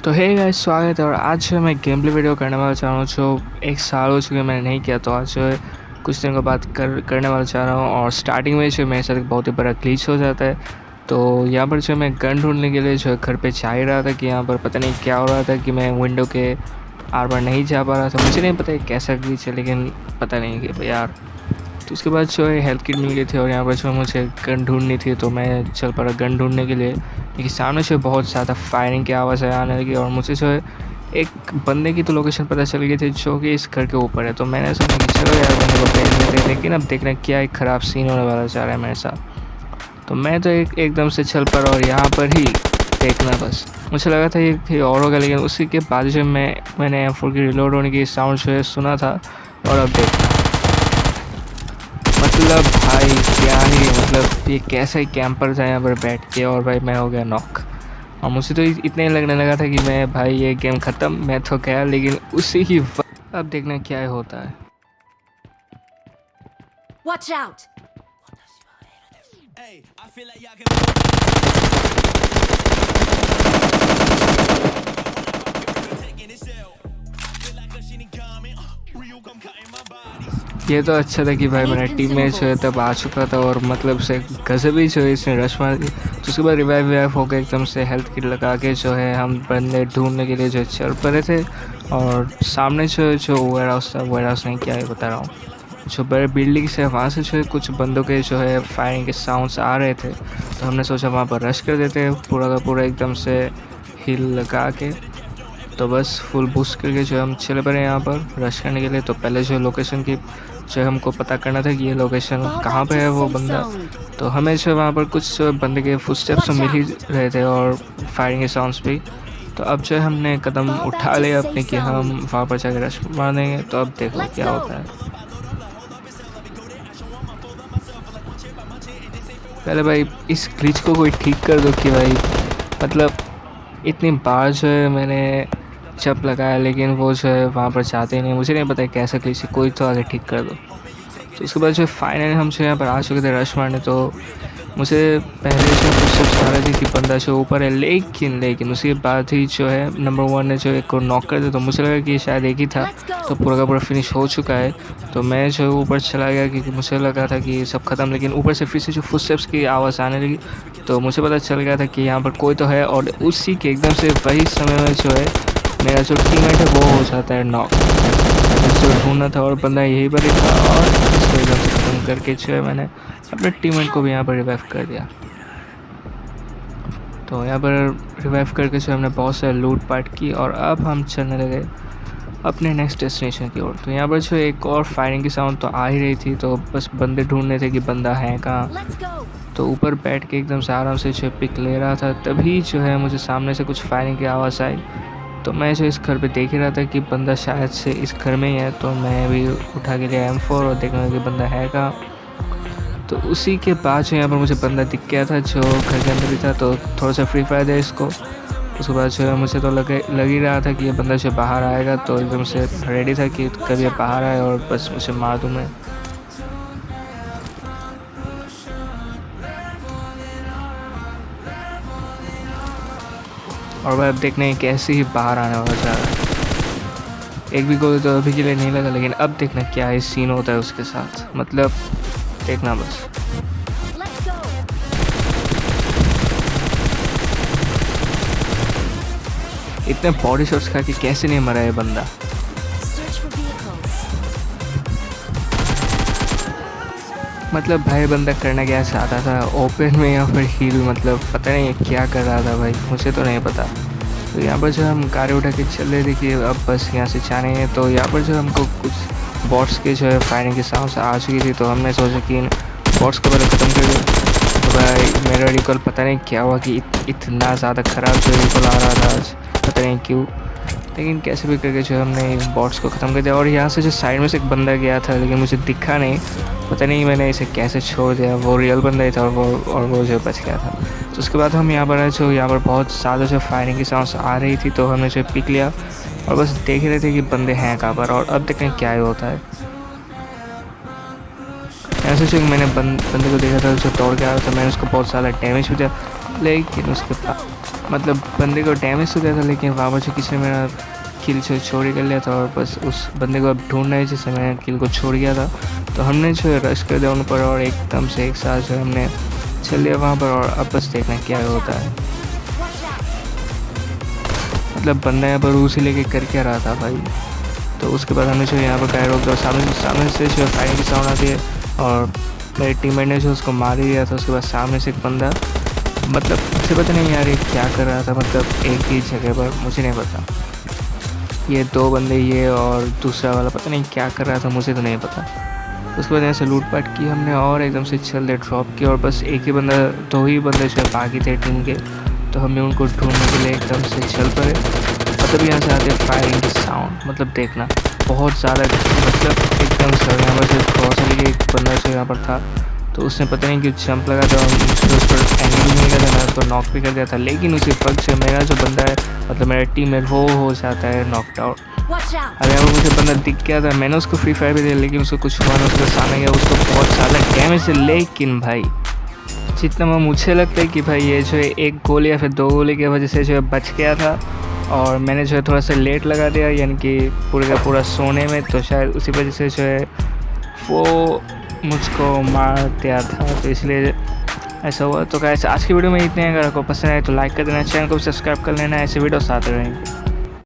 तो hey guys, स्वागत है। और आज जो है मैं गेम प्ले वीडियो करने वाला चाह रहा हूँ। जो एक साल हो चुके मैंने नहीं किया, तो आज जो है कुछ दिन के बाद करने वाला चाह रहा हूँ। और स्टार्टिंग में जो मेरे साथ एक बहुत ही बड़ा ग्लिच हो जाता है। तो यहाँ पर जो मैं गन ढूंढने के लिए जो है घर पे जा ही रहा था कि यहाँ पर पता नहीं क्या हो रहा था कि मैं विंडो के आर पार नहीं जा पा रहा था। मुझे नहीं पता कैसा ग्लिच है, लेकिन पता नहीं कि यार। तो उसके बाद जो है हेल्थ किट मिल गई थी और यहाँ पर जो मुझे गन ढूंढनी थी, तो मैं चल पड़ा गन ढूंढने के लिए। लेकिन सामने से बहुत ज़्यादा फायरिंग की आवाज़ आने लगी और मुझे जो है एक बंदे की तो लोकेशन पता चल गई थी जो कि इस घर के ऊपर है। तो मैंने सोचा कि चलो यार बंदे को भेज देते हैं। लेकिन अब देखना क्या एक ख़राब सीन होने वाला जा रहा है मेरे साथ। तो मैं तो एकदम से चल पड़ा और यहाँ पर ही देखना बस मुझे लगा था ये और होगा, लेकिन उसी के बाद जो मैंने M4 की रिलोड होने की साउंड जो है सुना था। और अब देखना मतलब भाई क्या ही मतलब ये कैसा ही कैंपर था यहाँ पर बैठ के, और भाई मैं हो गया नॉक। और मुझे तो इतने लगने लगा था कि मैं भाई ये गेम ख़त्म, मैं तो गया। लेकिन उसी ही अब देखना क्या होता है। Watch out! Hey, I feel like y'all can taking it out. Feel like a shitty comment. Real come cutting my body. ये तो अच्छा था कि भाई मेरा टीम में जो है तब आ चुका था और मतलब से गजब ही जो है इसने रश मार दी। तो उसके बाद रिवाइव हो गए एकदम से, हेल्थ किट लगा के जो है हम बंदे ढूंढने के लिए जो चल पड़े थे। और सामने जो वेयर हाउस था, वेयर हाउस नहीं क्या है बता रहा हूँ, जो बड़े बिल्डिंग से वहाँ से जो है कुछ बंदों के जो है फायरिंग के साउंड्स आ रहे थे। तो हमने सोचा वहाँ पर रश कर देते हैं पूरा का पूरा एकदम से हिल लगा के। तो बस फुल बूस्ट करके जो हम चले पड़े यहाँ पर रश करने के लिए। तो पहले जो लोकेशन की जो हमको पता करना था कि ये लोकेशन कहाँ पे है वो बंदा। तो हमें जो वहाँ पर कुछ जो बंदे के फुटस्टेप्स मिल ही रहे थे और फायरिंग के साउंड्स भी। तो अब जो हमने कदम उठा लिया अपने कि हम वहाँ पर जाकर रश मार देंगे। तो अब देखो क्या होता है। पहले भाई इस ग्लिच को कोई ठीक कर दो कि भाई मतलब इतनी बार जो है मैंने जब लगाया, लेकिन वो जो है वहाँ पर जाते ही नहीं। मुझे नहीं पता कैसा ग्लिच है, कोई तो आगे ठीक कर दो। तो उसके बाद जो फाइनली हम जो यहाँ पर आ चुके थे रश मारने। तो मुझे पहले जो फुटस्टेप्स आ रही थी कि बंदा जो ऊपर है, लेकिन उसके बाद ही जो है नंबर 1 ने जो एक को नॉक कर दिया। तो मुझे लगा कि शायद एक ही था, तो पूरा का पूरा फिनिश हो चुका है। तो मैं जो ऊपर चला गया क्योंकि मुझे लगा था कि सब खत्म, लेकिन ऊपर से फिर से जो फुटस्टेप्स की आवाज़ आने लगी। तो मुझे पता चल गया था कि यहाँ पर कोई तो है। और उसी के एकदम से वही समय में जो है मेरा जो टीममेट है वो हो जाता है नॉक। जो ढूंढना था और बंदा यही पर ही था, और इसको एकदम से ख़त्म करके जो है मैंने अपने टीममेट को भी यहाँ पर रिवाइव कर दिया। तो यहाँ पर रिवाइव करके जो हमने बहुत सारे लूट पाट की और अब हम चलने लगे अपने नेक्स्ट डेस्टिनेशन की ओर। तो यहाँ पर जो एक और फायरिंग की साउंड तो आ ही रही थी। तो बस बंदे ढूंढने थे कि बंदा है कहाँ। तो ऊपर बैठ के एकदम से आराम से जो पिक ले रहा था, तभी जो है मुझे सामने से कुछ फायरिंग की आवाज़ आई। तो मैं जो इस घर पे देख ही रहा था कि बंदा शायद से इस घर में ही है। तो मैं भी उठा के लिया M4 और देखने लगा कि बंदा है कहाँ। तो उसी के बाद जो यहाँ पर मुझे बंदा दिख गया था जो घर के अंदर भी था। तो थोड़ा सा फ्री फायर है इसको। उसके बाद जो है मुझे तो लग ही रहा था कि ये बंदा जो बाहर आएगा। तो एकदम से रेडी था कि कभी बाहर आए और बस उसे मार दूँ मैं। और वह अब देखने हैं कैसे ही बाहर आने वाला जा रहा है। एक भी गोली तो अभी के लिए नहीं लगा, लेकिन अब देखना क्या ही सीन होता है उसके साथ। मतलब देखना बस। इतने बॉडी शॉट्स खा के कैसे नहीं मरा है बंदा। मतलब भाई बंदा करना क्या चाहता था ओपन में या फिर हील, मतलब पता नहीं क्या कर रहा था भाई, मुझे तो नहीं पता। तो यहाँ पर जो हम गाड़ी उठा के चल रहे थे कि अब बस यहाँ से जाने हैं। तो यहाँ पर जो हमको कुछ बॉट्स के जो है फायरिंग के साउंड आ चुकी थी। तो हमने सोचा कि इन बॉट्स को पहले ख़त्म कर दिया। तो भाई मेरा रिकॉल पता नहीं क्या हुआ कि इतना ज़्यादा ख़राब जो रिकॉल आ रहा था आज, पता नहीं क्यों। लेकिन कैसे भी करके जो हमने बॉट्स को ख़त्म कर दिया। और यहाँ से जो साइड में से एक बंदा गया था, लेकिन मुझे दिखा नहीं, पता नहीं मैंने इसे कैसे छोड़ दिया। वो रियल बंदा ही था और वो जो बच गया था। तो उसके बाद हम यहाँ पर आए, जो यहाँ पर बहुत ज़्यादा जो फायरिंग की साउंड्स आ रही थी। तो हमने जो पिक लिया और बस देख रहे थे कि बंदे हैं कहाँ पर। और अब देखें क्या ही होता है। ऐसे जो मैंने बंदे को देखा था जो दौड़ के आ रहा था, मैंने उसको बहुत ज़्यादा डैमेज भी दिया। लेकिन उसके बाद मतलब बंदे को डैमेज हो गया था, लेकिन वहाँ पर से किसी ने मेरा किल जो चोरी कर लिया था और बस उस बंदे को अब ढूंढना है जिससे मैंने किल को छोड़ गया था। तो हमने जो है रश कर दिया उन पर और एकदम से एक साथ जो है हमने चल लिया वहाँ पर, और अब बस देखना क्या होता है। मतलब बंदा यहाँ पर उसी लेके कर क्या रहा था भाई। तो उसके बाद हमने जो यहाँ पर गाय रोक दिया, सामने से जो फायरिंग की साउंड आती है और मेरे टीममेट ने जो उसको मार ही दिया था। उसके बाद सामने से एक बंदा, मतलब मुझे पता नहीं यार ये क्या कर रहा था, मतलब एक ही जगह पर, मुझे नहीं पता। ये दो बंदे, ये और दूसरा वाला पता नहीं क्या कर रहा था, मुझे तो नहीं पता। उसके बाद यहाँ से लूटपाट की हमने और एकदम से चल दे ड्रॉप की, और बस एक ही बंदा, दो ही बंदे जो है बाकी थे टीम के, तो हमने उनको ढूंढने के लिए एकदम से चल पड़े। मतलब यहाँ से आते फायरिंग की साउंड, मतलब देखना बहुत ज़्यादा, मतलब एकदम से यहाँ पर से ग्रॉसरी के एक बंदा जो यहाँ पर था, तो उसने पता नहीं कि जंप लगा था और मुझे उस पर एंगल नहीं लगा था, मैं उसको नॉक भी कर दिया था। लेकिन उसी वक्त से मेरा जो बंदा है, मतलब मेरा टीममेट, वो हो जाता है नॉकड आउट। अब यहाँ पर मुझे बंदा दिख गया था, मैंने उसको फ्री फायर भी दिया, लेकिन उसको कुछ हुआ ना, उसका सामने गया, उसको बहुत ज़्यादा डैमेज है। लेकिन भाई जितना मुझे लगता है कि भाई ये जो है एक गोली या फिर दो गोली की वजह से जो है बच गया था, और मैंने जो है थोड़ा सा लेट लगा दिया, यानी कि पूरे का पूरा सोने में, तो शायद उसी वजह से जो है वो मुझको मार दिया था, तो इसलिए ऐसा हुआ। तो गाइस आज की वीडियो में इतने, अगर आपको पसंद आए तो लाइक कर देना, चैनल को सब्सक्राइब कर लेना, ऐसे वीडियोस आते रहेंगे।